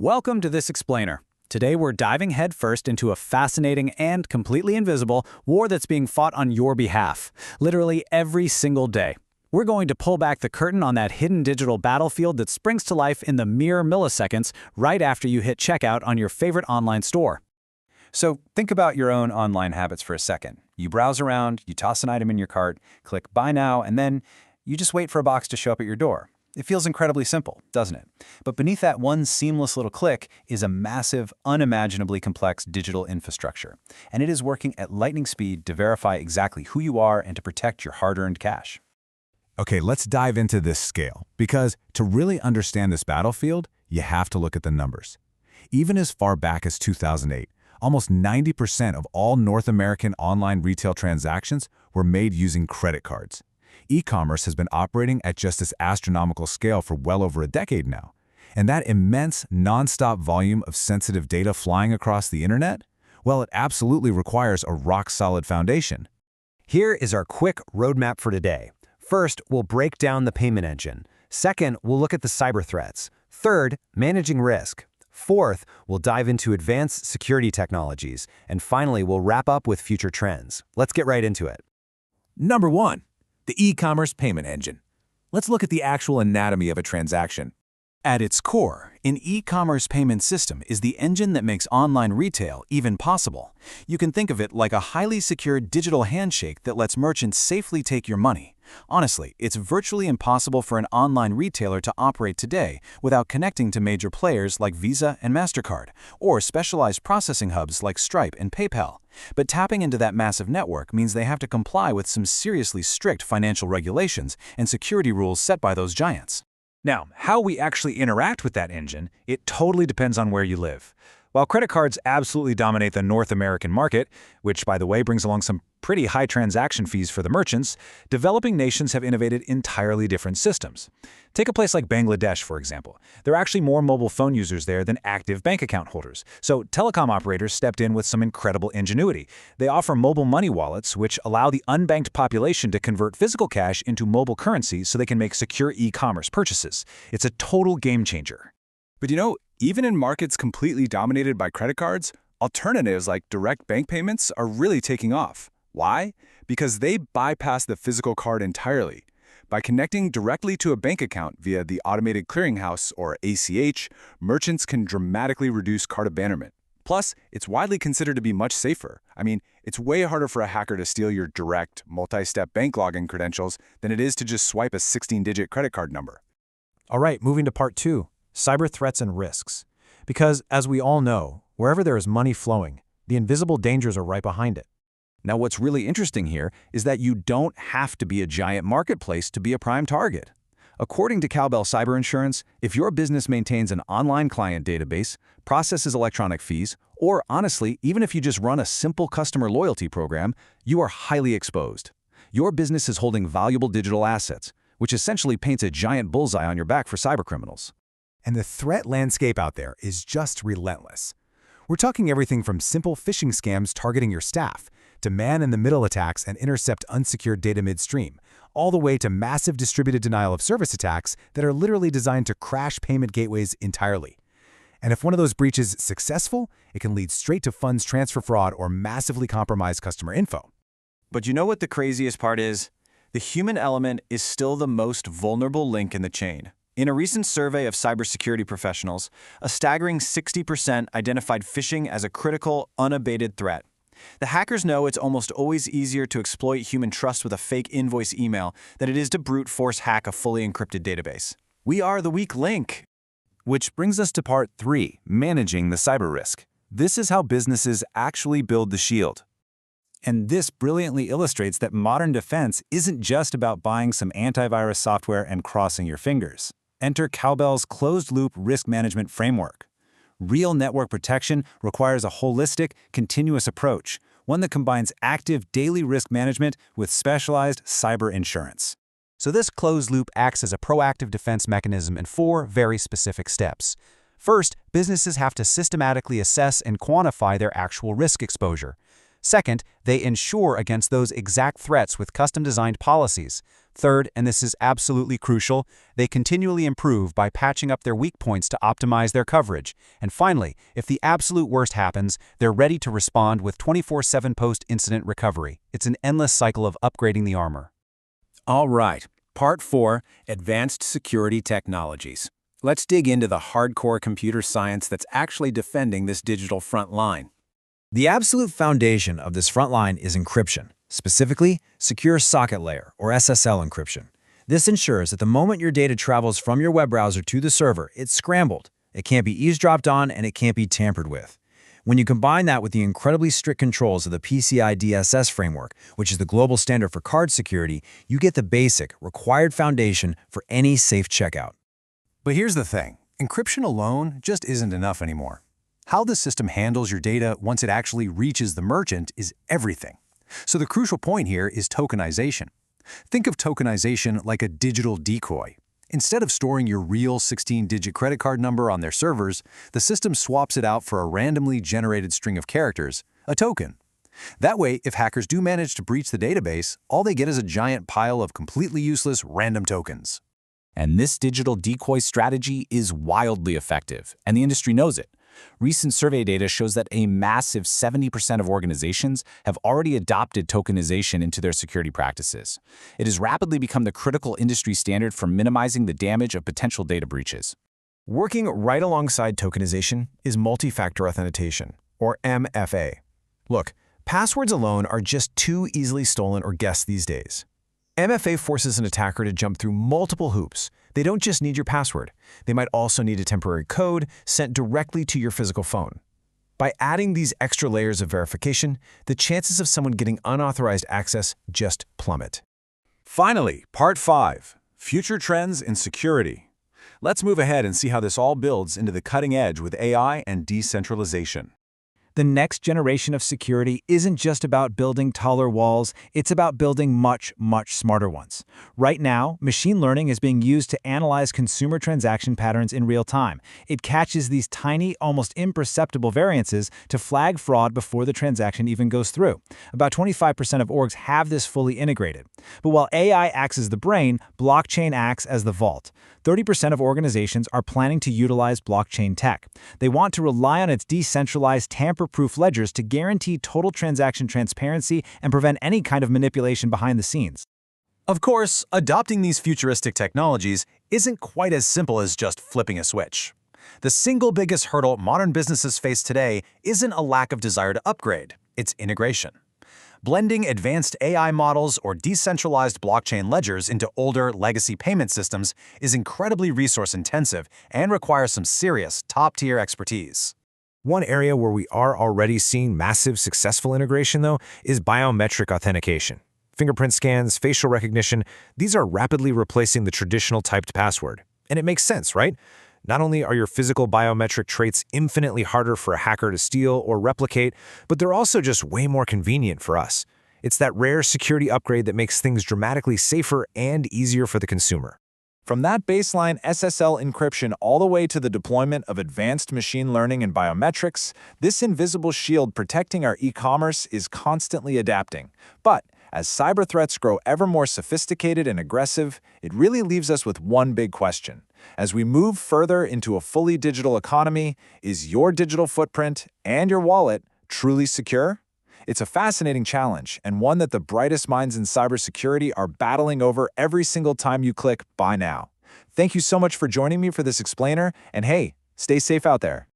Welcome to this explainer. Today we're diving headfirst into a fascinating and completely invisible war that's being fought on your behalf, literally every single day. We're going to pull back the curtain on that hidden digital battlefield that springs to life in the mere milliseconds right after you hit checkout on your favorite online store. So think about your own online habits for a second. You browse around, you toss an item in your cart, click Buy Now, and then you just wait for a box to show up at your door. It feels incredibly simple, doesn't it? But beneath that one seamless little click is a massive, unimaginably complex digital infrastructure. And it is working at lightning speed to verify exactly who you are and to protect your hard-earned cash. Okay, let's dive into this scale, because to really understand this battlefield, you have to look at the numbers. Even as far back as 2008, almost 90% of all North American online retail transactions were made using credit cards. E-commerce has been operating at just this astronomical scale for well over a decade now. And that immense, non-stop volume of sensitive data flying across the internet, well, it absolutely requires a rock-solid foundation. Here is our quick roadmap for today. First, we'll break down the payment engine. Second, we'll look at the cyber threats. Third, managing risk. Fourth, we'll dive into advanced security technologies. And finally, we'll wrap up with future trends. Let's get right into it. Number 1. The e-commerce payment engine. Let's look at the actual anatomy of a transaction. At its core, an e-commerce payment system is the engine that makes online retail even possible. You can think of it like a highly secure digital handshake that lets merchants safely take your money. Honestly, it's virtually impossible for an online retailer to operate today without connecting to major players like Visa and MasterCard, or specialized processing hubs like Stripe and PayPal. But tapping into that massive network means they have to comply with some seriously strict financial regulations and security rules set by those giants. Now, how we actually interact with that engine, it totally depends on where you live. While credit cards absolutely dominate the North American market, which, by the way, brings along some pretty high transaction fees for the merchants, developing nations have innovated entirely different systems. Take a place like Bangladesh, for example. There are actually more mobile phone users there than active bank account holders. So telecom operators stepped in with some incredible ingenuity. They offer mobile money wallets, which allow the unbanked population to convert physical cash into mobile currency so they can make secure e-commerce purchases. It's a total game changer. But even in markets completely dominated by credit cards, alternatives like direct bank payments are really taking off. Why? Because they bypass the physical card entirely. By connecting directly to a bank account via the Automated Clearinghouse, or ACH, merchants can dramatically reduce card abandonment. Plus, it's widely considered to be much safer. It's way harder for a hacker to steal your direct, multi-step bank login credentials than it is to just swipe a 16-digit credit card number. All right, moving to part 2, cyber threats and risks. Because, as we all know, wherever there is money flowing, the invisible dangers are right behind it. Now, what's really interesting here is that you don't have to be a giant marketplace to be a prime target. According to Cowbell Cyber Insurance, if your business maintains an online client database, processes electronic fees, or honestly, even if you just run a simple customer loyalty program, you are highly exposed. Your business is holding valuable digital assets, which essentially paints a giant bullseye on your back for cybercriminals. And the threat landscape out there is just relentless. We're talking everything from simple phishing scams targeting your staff, to man-in-the-middle attacks and intercept unsecured data midstream, all the way to massive distributed denial-of-service attacks that are literally designed to crash payment gateways entirely. And if one of those breaches is successful, it can lead straight to funds transfer fraud or massively compromise customer info. But you know what the craziest part is? The human element is still the most vulnerable link in the chain. In a recent survey of cybersecurity professionals, a staggering 60% identified phishing as a critical, unabated threat. The hackers know it's almost always easier to exploit human trust with a fake invoice email than it is to brute force hack a fully encrypted database. We are the weak link. Which brings us to part 3, managing the cyber risk. This is how businesses actually build the shield. And this brilliantly illustrates that modern defense isn't just about buying some antivirus software and crossing your fingers. Enter Cowbell's closed-loop risk management framework. Real network protection requires a holistic, continuous approach, one that combines active daily risk management with specialized cyber insurance. So this closed loop acts as a proactive defense mechanism in 4 very specific steps. First, businesses have to systematically assess and quantify their actual risk exposure. Second, they ensure against those exact threats with custom-designed policies. Third, and this is absolutely crucial, they continually improve by patching up their weak points to optimize their coverage. And finally, if the absolute worst happens, they're ready to respond with 24/7 post-incident recovery. It's an endless cycle of upgrading the armor. All right, Part 4, Advanced Security Technologies. Let's dig into the hardcore computer science that's actually defending this digital front line. The absolute foundation of this front line is encryption, specifically Secure Socket Layer, or SSL encryption. This ensures that the moment your data travels from your web browser to the server, it's scrambled. It can't be eavesdropped on, and it can't be tampered with. When you combine that with the incredibly strict controls of the PCI DSS framework, which is the global standard for card security, you get the basic, required foundation for any safe checkout. But here's the thing. Encryption alone just isn't enough anymore. How the system handles your data once it actually reaches the merchant is everything. So the crucial point here is tokenization. Think of tokenization like a digital decoy. Instead of storing your real 16-digit credit card number on their servers, the system swaps it out for a randomly generated string of characters, a token. That way, if hackers do manage to breach the database, all they get is a giant pile of completely useless random tokens. And this digital decoy strategy is wildly effective, and the industry knows it. Recent survey data shows that a massive 70% of organizations have already adopted tokenization into their security practices. It has rapidly become the critical industry standard for minimizing the damage of potential data breaches. Working right alongside tokenization is multi-factor authentication, or MFA. Look, passwords alone are just too easily stolen or guessed these days. MFA forces an attacker to jump through multiple hoops. They don't just need your password. They might also need a temporary code sent directly to your physical phone. By adding these extra layers of verification, the chances of someone getting unauthorized access just plummet. Finally, Part 5, Future Trends in Security. Let's move ahead and see how this all builds into the cutting edge with AI and decentralization. The next generation of security isn't just about building taller walls, it's about building much, much smarter ones. Right now, machine learning is being used to analyze consumer transaction patterns in real time. It catches these tiny, almost imperceptible variances to flag fraud before the transaction even goes through. About 25% of orgs have this fully integrated. But while AI acts as the brain, blockchain acts as the vault. 30% of organizations are planning to utilize blockchain tech. They want to rely on its decentralized, tamper-proof ledgers to guarantee total transaction transparency and prevent any kind of manipulation behind the scenes. Of course, adopting these futuristic technologies isn't quite as simple as just flipping a switch. The single biggest hurdle modern businesses face today isn't a lack of desire to upgrade, it's integration. Blending advanced AI models or decentralized blockchain ledgers into older legacy payment systems is incredibly resource-intensive and requires some serious top-tier expertise. One area where we are already seeing massive successful integration, though, is biometric authentication. Fingerprint scans, facial recognition, these are rapidly replacing the traditional typed password. And it makes sense, right? Not only are your physical biometric traits infinitely harder for a hacker to steal or replicate, but they're also just way more convenient for us. It's that rare security upgrade that makes things dramatically safer and easier for the consumer. From that baseline SSL encryption all the way to the deployment of advanced machine learning and biometrics, this invisible shield protecting our e-commerce is constantly adapting. But as cyber threats grow ever more sophisticated and aggressive, it really leaves us with one big question. As we move further into a fully digital economy, is your digital footprint and your wallet truly secure? It's a fascinating challenge, and one that the brightest minds in cybersecurity are battling over every single time you click Buy Now. Thank you so much for joining me for this explainer, and hey, stay safe out there.